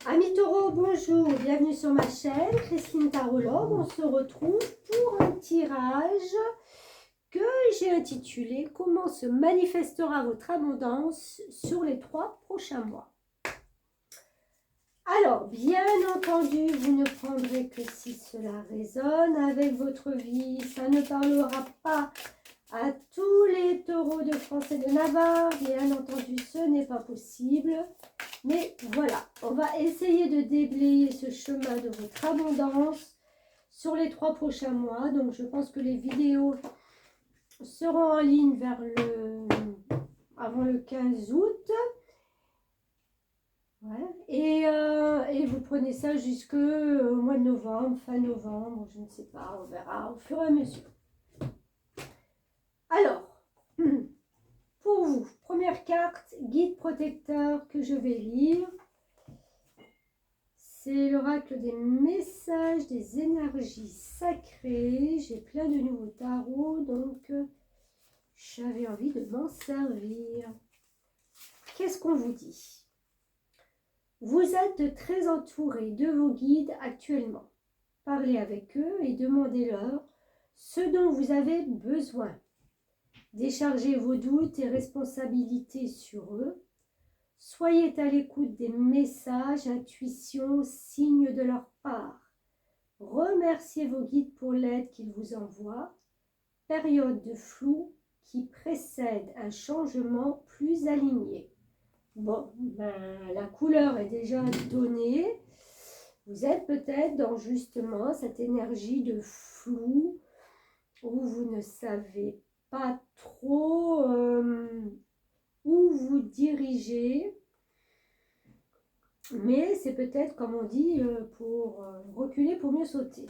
Amis taureaux, bonjour, bienvenue sur ma chaîne, Christine Tarologue. On se retrouve pour un tirage que j'ai intitulé « Comment se manifestera votre abondance sur les 3 prochains mois ?» Alors, bien entendu, vous ne prendrez que si cela résonne avec votre vie. Ça ne parlera pas à tous les taureaux de France et de Navarre. Bien entendu, ce n'est pas possible. Mais voilà, on va essayer de déblayer ce chemin de votre abondance sur les 3 prochains mois. Donc, je pense que les vidéos seront en ligne avant le 15 août. Ouais. Et vous prenez ça jusqu'au mois de novembre, fin novembre, je ne sais pas, on verra au fur et à mesure. Alors, pour vous, première carte, guide protecteur que je vais lire. C'est l'oracle des messages, des énergies sacrées. J'ai plein de nouveaux tarots, donc j'avais envie de m'en servir. Qu'est-ce qu'on vous dit ? Vous êtes très entouré de vos guides actuellement. Parlez avec eux et demandez-leur ce dont vous avez besoin. Déchargez vos doutes et responsabilités sur eux. Soyez à l'écoute des messages, intuitions, signes de leur part. Remerciez vos guides pour l'aide qu'ils vous envoient. Période de flou qui précède un changement plus aligné. Bon, la couleur est déjà donnée. Vous êtes peut-être dans justement cette énergie de flou où vous ne savez pas trop où vous diriger. Mais c'est peut-être, comme on dit, pour reculer pour mieux sauter.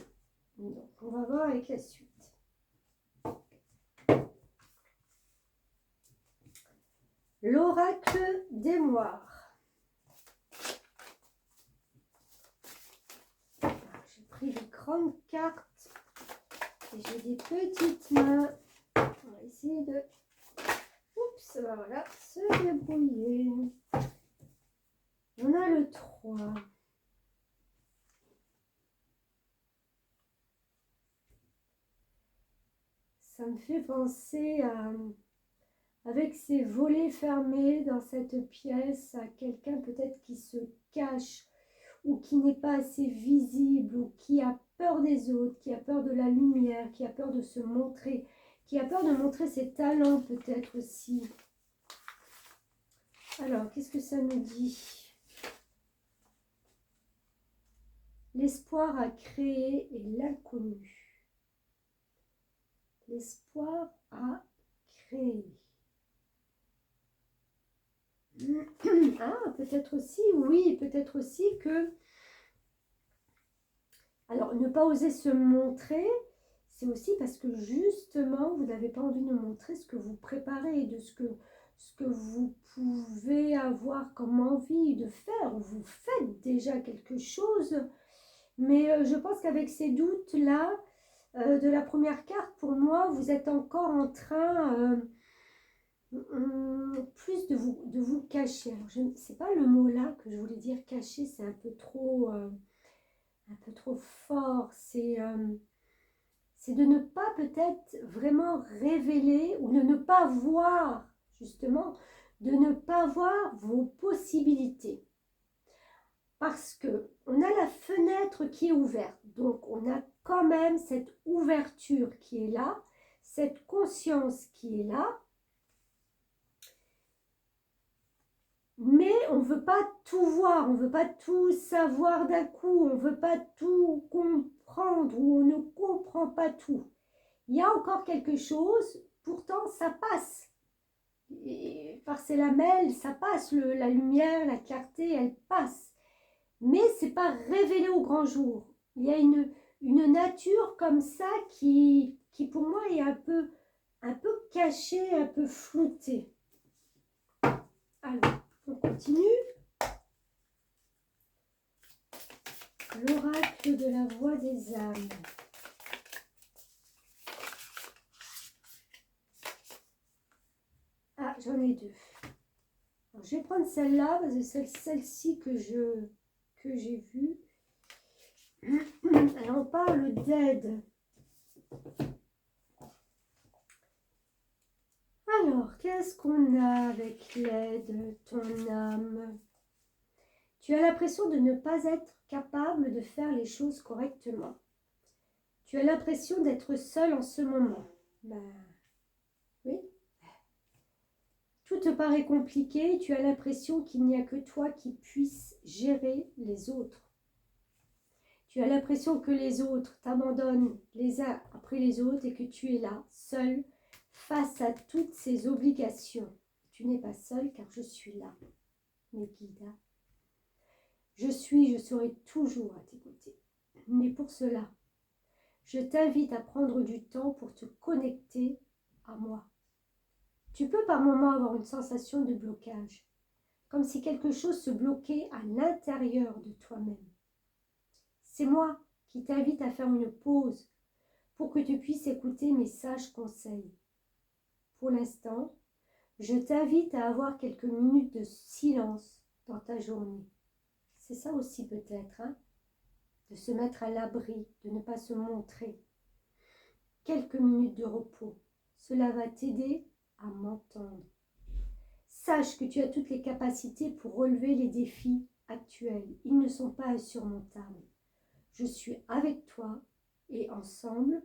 Donc, on va voir avec la suite. L'oracle des moires. J'ai pris des grandes cartes et j'ai des petites mains. On va essayer de... Oups, voilà, se débrouiller. On a le 3. Ça me fait penser à... Avec ses volets fermés dans cette pièce, à quelqu'un peut-être qui se cache ou qui n'est pas assez visible ou qui a peur des autres, qui a peur de la lumière, qui a peur de se montrer, qui a peur de montrer ses talents peut-être aussi. Alors, qu'est-ce que ça nous dit ? L'espoir à créer et l'inconnu. L'espoir à créer. Ah, peut-être aussi, oui, peut-être aussi que... Alors, ne pas oser se montrer, c'est aussi parce que justement, vous n'avez pas envie de montrer ce que vous préparez, de ce que vous pouvez avoir comme envie de faire. Vous faites déjà quelque chose, mais je pense qu'avec ces doutes-là, de la première carte, pour moi, vous êtes encore en train... plus de vous cacher. Alors, c'est pas le mot là que je voulais dire cacher, c'est un peu trop fort. C'est de ne pas peut-être vraiment révéler ou de ne pas voir, justement, de ne pas voir vos possibilités. Parce que on a la fenêtre qui est ouverte, donc on a quand même cette ouverture qui est là, cette conscience qui est là. Mais on ne veut pas tout voir, on ne veut pas tout savoir d'un coup, on ne veut pas tout comprendre ou on ne comprend pas tout. Il y a encore quelque chose, pourtant ça passe. Et par ces lamelles, ça passe, la lumière, la clarté, elle passe. Mais ce n'est pas révélé au grand jour. Il y a une nature comme ça qui pour moi est un peu cachée, un peu floutée. Alors. On continue. L'oracle de la voix des âmes. Ah, j'en ai deux. Alors, je vais prendre celle-là, parce que c'est celle-ci que que j'ai vu. Alors, on parle d'aide. Alors, qu'est-ce qu'on a avec l'aide, ton âme? Tu as l'impression de ne pas être capable de faire les choses correctement. Tu as l'impression d'être seul en ce moment. Ben, oui. Tout te paraît compliqué, tu as l'impression qu'il n'y a que toi qui puisse gérer les autres. Tu as l'impression que les autres t'abandonnent les uns après les autres et que tu es là, seul, face à toutes ces obligations. Tu n'es pas seul car je suis là, mes guides. Je serai toujours à tes côtés. Mais pour cela, je t'invite à prendre du temps pour te connecter à moi. Tu peux par moments avoir une sensation de blocage, comme si quelque chose se bloquait à l'intérieur de toi-même. C'est moi qui t'invite à faire une pause pour que tu puisses écouter mes sages conseils. Pour l'instant, je t'invite à avoir quelques minutes de silence dans ta journée. C'est ça aussi peut-être, hein? De se mettre à l'abri, de ne pas se montrer. Quelques minutes de repos, cela va t'aider à m'entendre. Sache que tu as toutes les capacités pour relever les défis actuels. Ils ne sont pas insurmontables. Je suis avec toi et ensemble,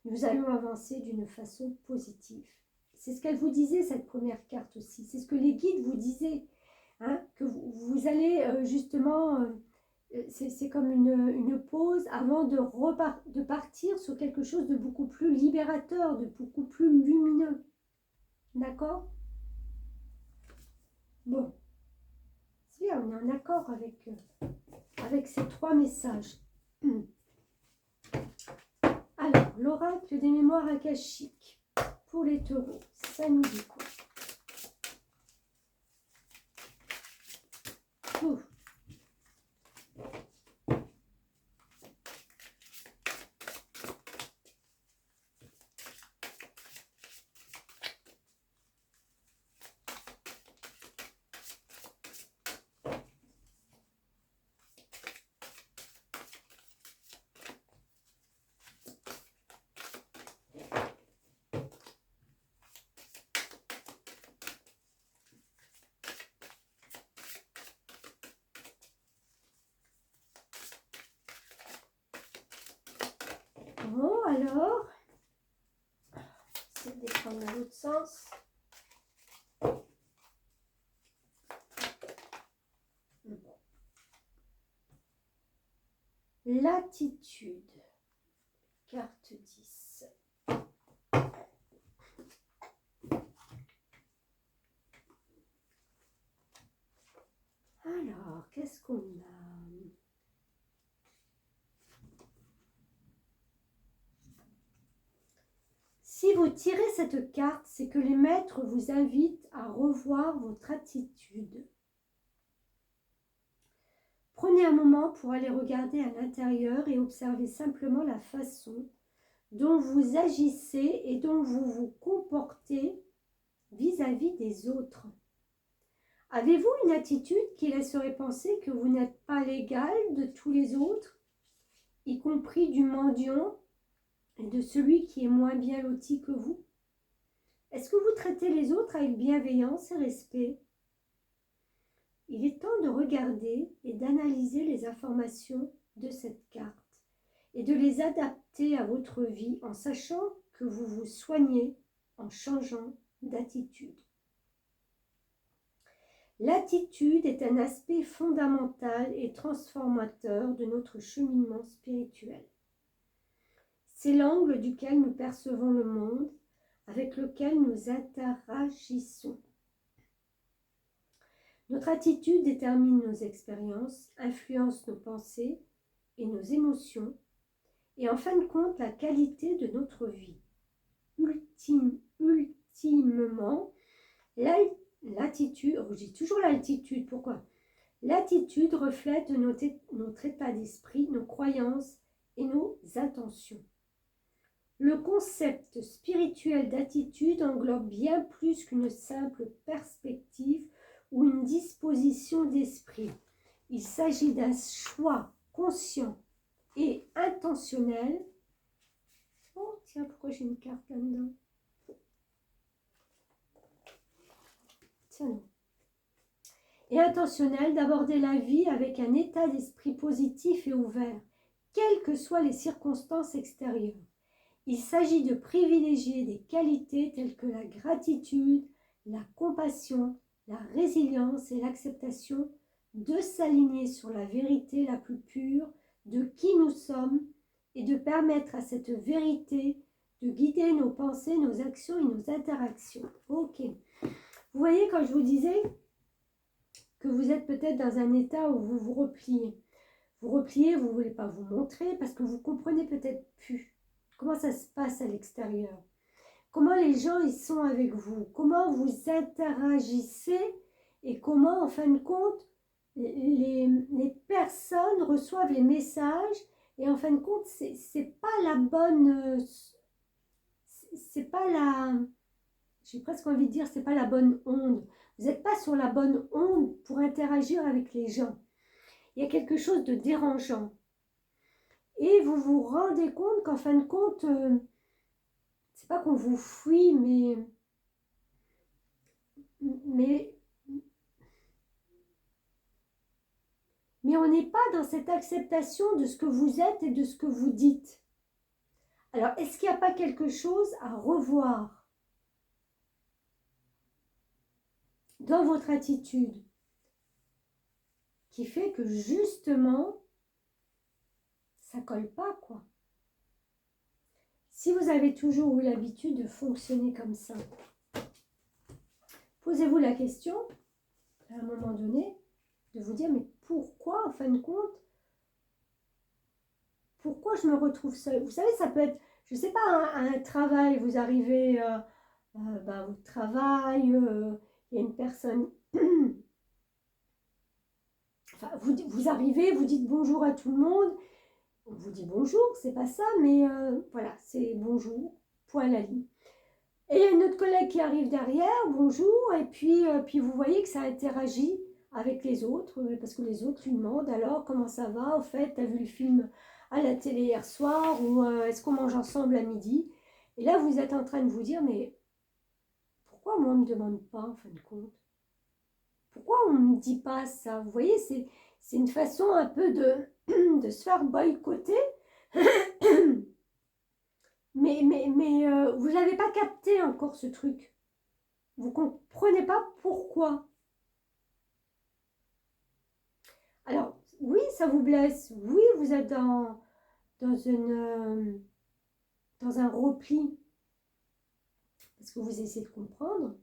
nous allons avancer d'une façon positive. C'est ce qu'elle vous disait, cette première carte aussi. C'est ce que les guides vous disaient, hein, que vous allez justement, c'est comme une pause avant de partir sur quelque chose de beaucoup plus libérateur, de beaucoup plus lumineux. D'accord? Bon, c'est bien, on est en accord avec ces trois messages. Alors, l'oracle des mémoires akashiques pour les taureaux, ça nous dit quoi? Ouf. Bon, alors, c'est de descendre dans l'autre sens. L'attitude, carte 10. Alors, qu'est-ce qu'on a? Si vous tirez cette carte, c'est que les maîtres vous invitent à revoir votre attitude. Prenez un moment pour aller regarder à l'intérieur et observer simplement la façon dont vous agissez et dont vous vous comportez vis-à-vis des autres. Avez-vous une attitude qui laisserait penser que vous n'êtes pas l'égal de tous les autres, y compris du mendiant et de celui qui est moins bien loti que vous? Est-ce que vous traitez les autres avec bienveillance et respect? Il est temps de regarder et d'analyser les informations de cette carte et de les adapter à votre vie en sachant que vous vous soignez en changeant d'attitude. L'attitude est un aspect fondamental et transformateur de notre cheminement spirituel. C'est l'angle duquel nous percevons le monde, avec lequel nous interagissons. Notre attitude détermine nos expériences, influence nos pensées et nos émotions, et en fin de compte, la qualité de notre vie. Ultimement, l'attitude, je dis toujours l'altitude, pourquoi? L'attitude reflète notre état d'esprit, nos croyances et nos intentions. Le concept spirituel d'attitude englobe bien plus qu'une simple perspective ou une disposition d'esprit. Il s'agit d'un choix conscient et intentionnel. Oh, tiens, pourquoi j'ai une carte là-dedans? Tiens, non. Et intentionnel d'aborder la vie avec un état d'esprit positif et ouvert, quelles que soient les circonstances extérieures. Il s'agit de privilégier des qualités telles que la gratitude, la compassion, la résilience et l'acceptation, de s'aligner sur la vérité la plus pure de qui nous sommes et de permettre à cette vérité de guider nos pensées, nos actions et nos interactions. Ok. Vous voyez, quand je vous disais que vous êtes peut-être dans un état où vous vous repliez. Vous repliez, vous ne voulez pas vous montrer parce que vous ne comprenez peut-être plus comment ça se passe à l'extérieur. Comment les gens ils sont avec vous. Comment vous interagissez et comment, en fin de compte, les personnes reçoivent les messages et en fin de compte, c'est pas la bonne... c'est pas la... J'ai presque envie de dire, c'est pas la bonne onde. Vous n'êtes pas sur la bonne onde pour interagir avec les gens. Il y a quelque chose de dérangeant. Et vous vous rendez compte qu'en fin de compte, c'est pas qu'on vous fuit, mais on n'est pas dans cette acceptation de ce que vous êtes et de ce que vous dites. Alors, est-ce qu'il n'y a pas quelque chose à revoir dans votre attitude qui fait que justement, ça colle pas, quoi. Si vous avez toujours eu l'habitude de fonctionner comme ça, posez-vous la question, à un moment donné, de vous dire, mais pourquoi, en fin de compte, pourquoi je me retrouve seule? Vous savez, ça peut être, je ne sais pas, un travail, vous arrivez au travail, il y a une personne, enfin, vous arrivez, vous dites bonjour à tout le monde, on vous dit bonjour, c'est pas ça, mais voilà, c'est bonjour, point à la ligne. Et il y a une autre collègue qui arrive derrière, bonjour, et puis vous voyez que ça interagit avec les autres, parce que les autres lui demandent alors comment ça va, au fait, t'as vu le film à la télé hier soir, ou est-ce qu'on mange ensemble à midi? Et là, vous êtes en train de vous dire, mais pourquoi moi on ne me demande pas, en fin de compte? Pourquoi on ne me dit pas ça? Vous voyez, c'est une façon un peu de se faire boycotter. Mais vous n'avez pas capté encore ce truc. Vous ne comprenez pas pourquoi. Alors, oui, ça vous blesse. Oui, vous êtes dans un repli. Parce que vous essayez de comprendre.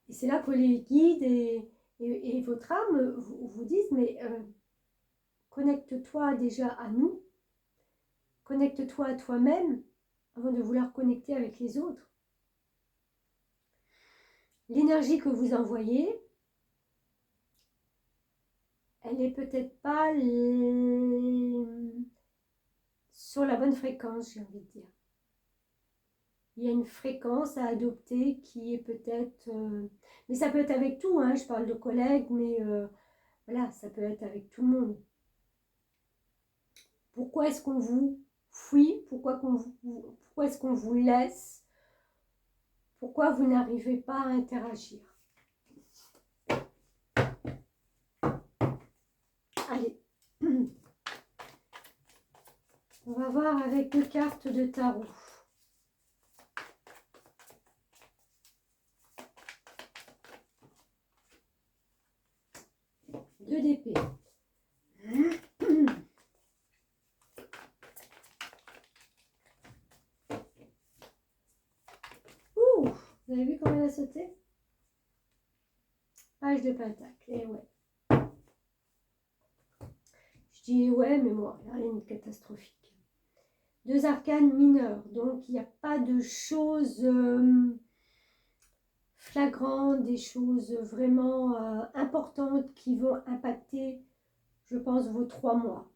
Et c'est là que les guides et votre âme vous disent, mais connecte-toi déjà à nous. Connecte-toi à toi-même avant de vouloir connecter avec les autres. L'énergie que vous envoyez, elle n'est peut-être pas sur la bonne fréquence, j'ai envie de dire. Il y a une fréquence à adopter qui est peut-être... mais ça peut être avec tout, hein, je parle de collègues, mais voilà, ça peut être avec tout le monde. Pourquoi est-ce qu'on vous fuit? Pourquoi est-ce qu'on vous laisse? Pourquoi vous n'arrivez pas à interagir? Allez, on va voir avec 2 cartes de tarot. Deux d'épée. Ouh, vous avez vu comment elle a sauté? Page de pentacle, et ouais. Je dis ouais, mais moi, il n'y a rien de catastrophique. 2 arcanes mineurs, donc il n'y a pas de choses flagrantes, des choses vraiment importantes qui vont impacter, je pense, vos 3 mois.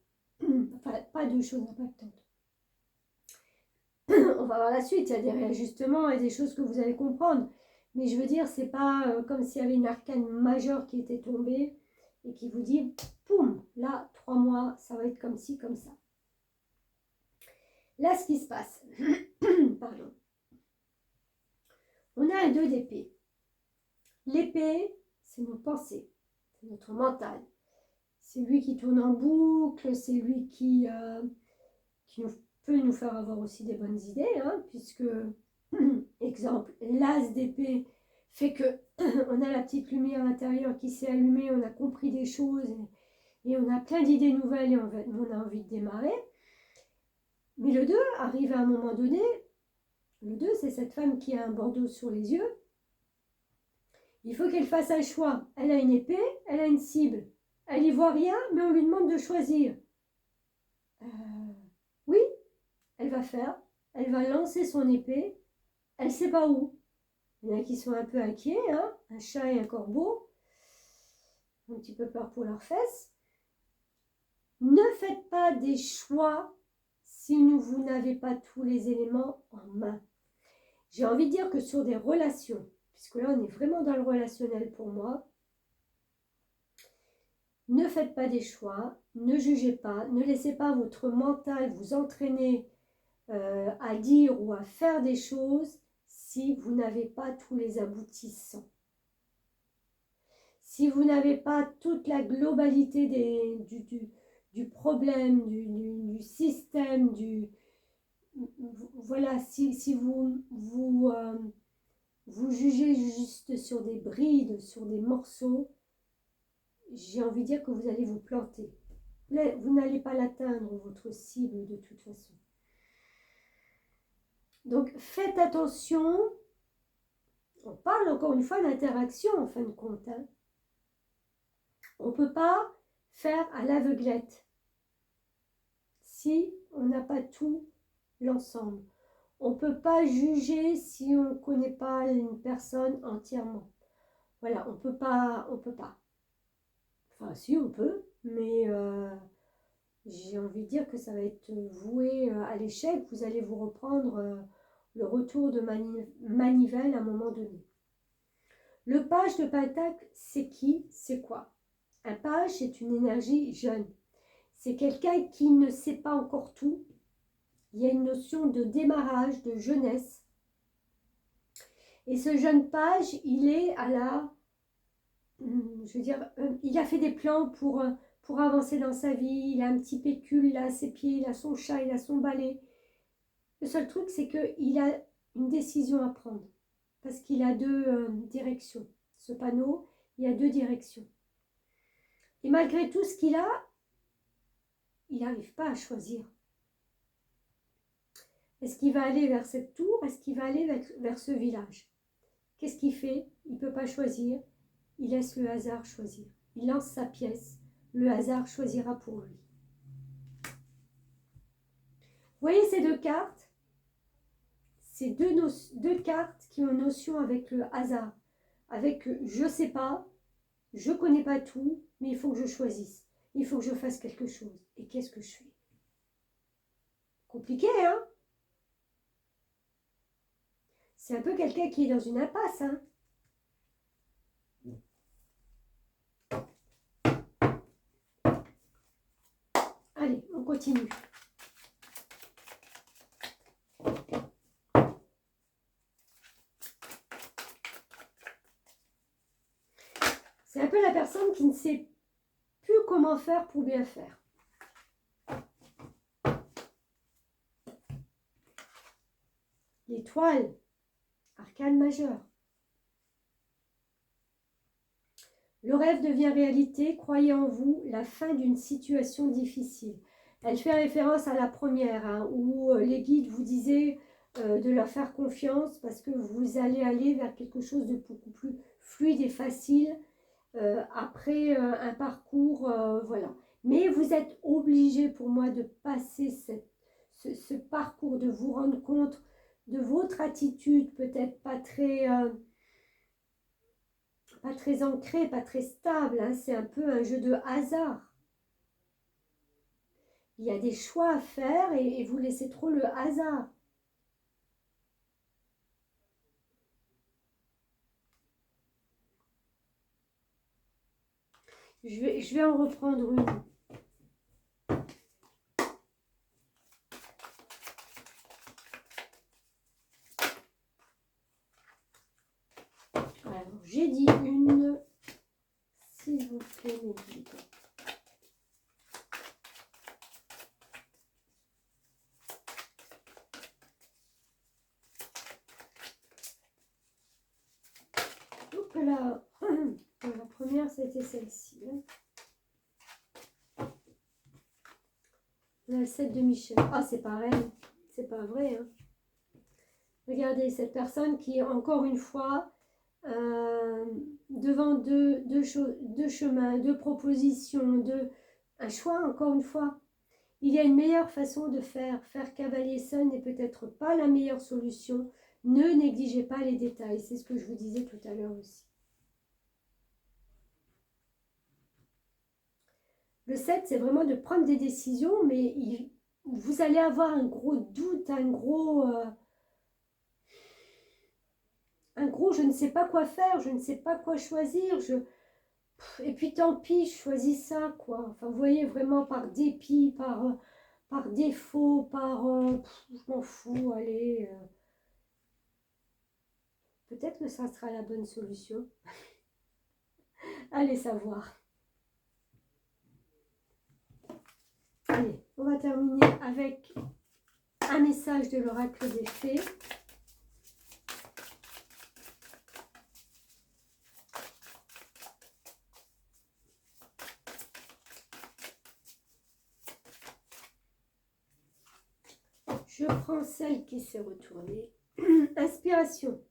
Enfin, pas de choses impactantes. On va voir la suite, il y a des réajustements et des choses que vous allez comprendre. Mais je veux dire, c'est pas comme s'il y avait une arcane majeure qui était tombée et qui vous dit, poum, là, 3 mois, ça va être comme ci, comme ça. Là, ce qui se passe, pardon, on a un 2 d'épée. L'épée, c'est nos pensées, c'est notre mental. C'est lui qui tourne en boucle, c'est lui qui peut nous faire avoir aussi des bonnes idées, hein, puisque, exemple, l'as d'épée fait que on a la petite lumière intérieure qui s'est allumée, on a compris des choses et on a plein d'idées nouvelles et on a envie de démarrer. Mais le 2 arrive à un moment donné, le 2 c'est cette femme qui a un bandeau sur les yeux. Il faut qu'elle fasse un choix. Elle a une épée, elle a une cible. Elle n'y voit rien, mais on lui demande de choisir. Oui, elle va faire. Elle va lancer son épée. Elle ne sait pas où. Il y en a qui sont un peu inquiets, hein, un chat et un corbeau. Un petit peu peur pour leurs fesses. Ne faites pas des choix si vous n'avez pas tous les éléments en main. J'ai envie de dire que sur des relations, puisque là on est vraiment dans le relationnel pour moi, ne faites pas des choix, ne jugez pas, ne laissez pas votre mental vous entraîner à dire ou à faire des choses si vous n'avez pas tous les aboutissants. Si vous n'avez pas toute la globalité du problème, du système, voilà, si vous jugez juste sur des brides, sur des morceaux, j'ai envie de dire que vous allez vous planter. Vous n'allez pas l'atteindre, votre cible, de toute façon. Donc, faites attention. On parle encore une fois d'interaction, en fin de compte. Hein. On ne peut pas faire à l'aveuglette si on n'a pas tout l'ensemble. On ne peut pas juger si on ne connaît pas une personne entièrement. Voilà, on peut pas. Enfin, si, on peut, mais j'ai envie de dire que ça va être voué à l'échec. Vous allez vous reprendre le retour de manivelle à un moment donné. Le page de Pentacle, c'est qui? C'est quoi? Un page, c'est une énergie jeune. C'est quelqu'un qui ne sait pas encore tout. Il y a une notion de démarrage, de jeunesse. Et ce jeune page, il est à la... Je veux dire, il a fait des plans pour avancer dans sa vie. Il a un petit pécule là à ses pieds, il a son chat, il a son balai. Le seul truc, c'est qu'il a une décision à prendre. Parce qu'il a 2 directions. Ce panneau, il y a 2 directions. Et malgré tout ce qu'il a, il n'arrive pas à choisir. Est-ce qu'il va aller vers cette tour? Est-ce qu'il va aller vers ce village? Qu'est-ce qu'il fait? Il ne peut pas choisir. Il laisse le hasard choisir. Il lance sa pièce. Le hasard choisira pour lui. Vous voyez ces 2 cartes? Ces deux cartes qui ont une notion avec le hasard. Avec je ne sais pas, je ne connais pas tout, mais il faut que je choisisse. Il faut que je fasse quelque chose. Et qu'est-ce que je fais? Compliqué, hein? C'est un peu quelqu'un qui est dans une impasse, hein? Allez, on continue. C'est un peu la personne qui ne sait plus comment faire pour bien faire. L'étoile, arcane majeur. Le rêve devient réalité, croyez en vous, la fin d'une situation difficile. Elle fait référence à la première, hein, où les guides vous disaient de leur faire confiance parce que vous allez aller vers quelque chose de beaucoup plus fluide et facile après un parcours, voilà. Mais vous êtes obligé pour moi de passer ce parcours, de vous rendre compte de votre attitude, peut-être pas très ancrée, pas très stable, hein. C'est un peu un jeu de hasard. Il y a des choix à faire et vous laissez trop le hasard. Je vais en reprendre une. Alors, j'ai dit une. S'il vous plaît, mes guides. Donc là, la première, c'était celle-ci. La 7 de Michel. Ah, c'est pareil. C'est pas vrai. Hein. Regardez, cette personne qui est encore une fois devant deux chemins, deux propositions, un choix, encore une fois. Il y a une meilleure façon de faire. Faire cavalier seul n'est peut-être pas la meilleure solution. Ne négligez pas les détails. C'est ce que je vous disais tout à l'heure aussi. Le 7, c'est vraiment de prendre des décisions, mais vous allez avoir un gros doute, un gros je ne sais pas quoi faire, je ne sais pas quoi choisir. Et puis tant pis, je choisis ça, quoi. Enfin, vous voyez, vraiment par dépit, par défaut, je m'en fous, allez. Peut-être que ça sera la bonne solution. Allez savoir. Allez, on va terminer avec un message de l'oracle des fées. Je prends celle qui s'est retournée. Inspiration.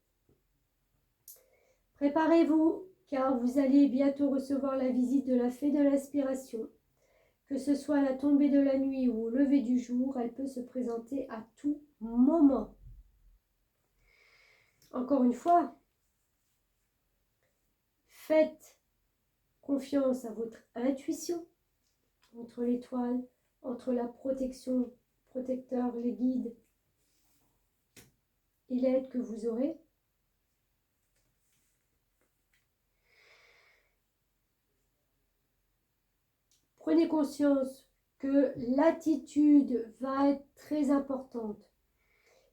Préparez-vous, car vous allez bientôt recevoir la visite de la fée de l'inspiration. Que ce soit à la tombée de la nuit ou au lever du jour, elle peut se présenter à tout moment. Encore une fois, faites confiance à votre intuition, entre l'étoile, entre la protection, protecteur, les guides et l'aide que vous aurez. Prenez conscience que l'attitude va être très importante.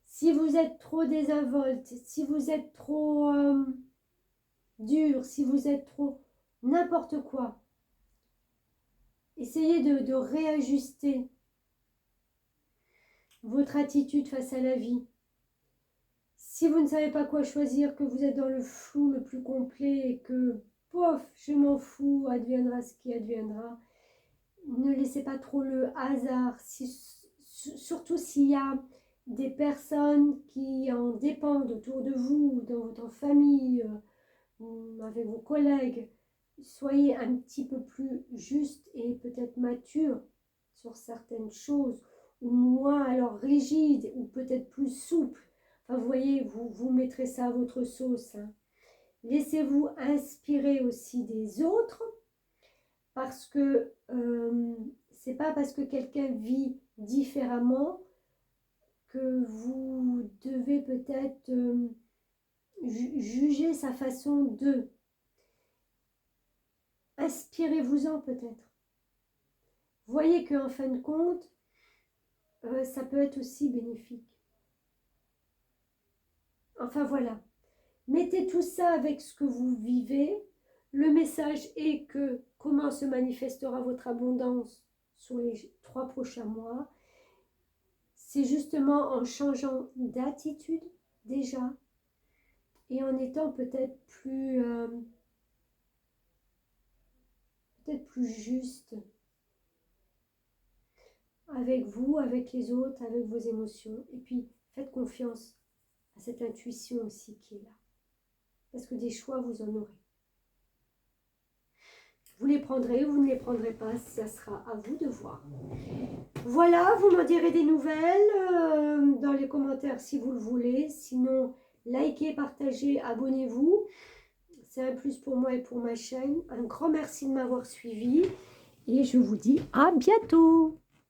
Si vous êtes trop désinvolte, si vous êtes trop dur, si vous êtes trop n'importe quoi, essayez de réajuster votre attitude face à la vie. Si vous ne savez pas quoi choisir, que vous êtes dans le flou le plus complet et que, pof, je m'en fous, adviendra ce qui adviendra, ne laissez pas trop le hasard, surtout s'il y a des personnes qui en dépendent autour de vous, dans votre famille, avec vos collègues. Soyez un petit peu plus juste et peut-être mature sur certaines choses, ou moins alors rigide, ou peut-être plus souple. Enfin, vous voyez, vous mettrez ça à votre sauce. Hein. Laissez-vous inspirer aussi des autres, parce que c'est pas parce que quelqu'un vit différemment que vous devez peut-être juger sa façon de. Inspirez-vous-en peut-être. Voyez qu'en fin de compte, ça peut être aussi bénéfique. Enfin voilà. Mettez tout ça avec ce que vous vivez. Le message est que comment se manifestera votre abondance sur les 3 prochains mois. C'est justement en changeant d'attitude déjà et en étant peut-être plus juste avec vous, avec les autres, avec vos émotions. Et puis, faites confiance à cette intuition aussi qui est là. Parce que des choix, vous en aurez. Vous les prendrez, vous ne les prendrez pas, ça sera à vous de voir. Voilà, vous m'en direz des nouvelles dans les commentaires si vous le voulez. Sinon, likez, partagez, abonnez-vous. C'est un plus pour moi et pour ma chaîne. Un grand merci de m'avoir suivi et je vous dis à bientôt.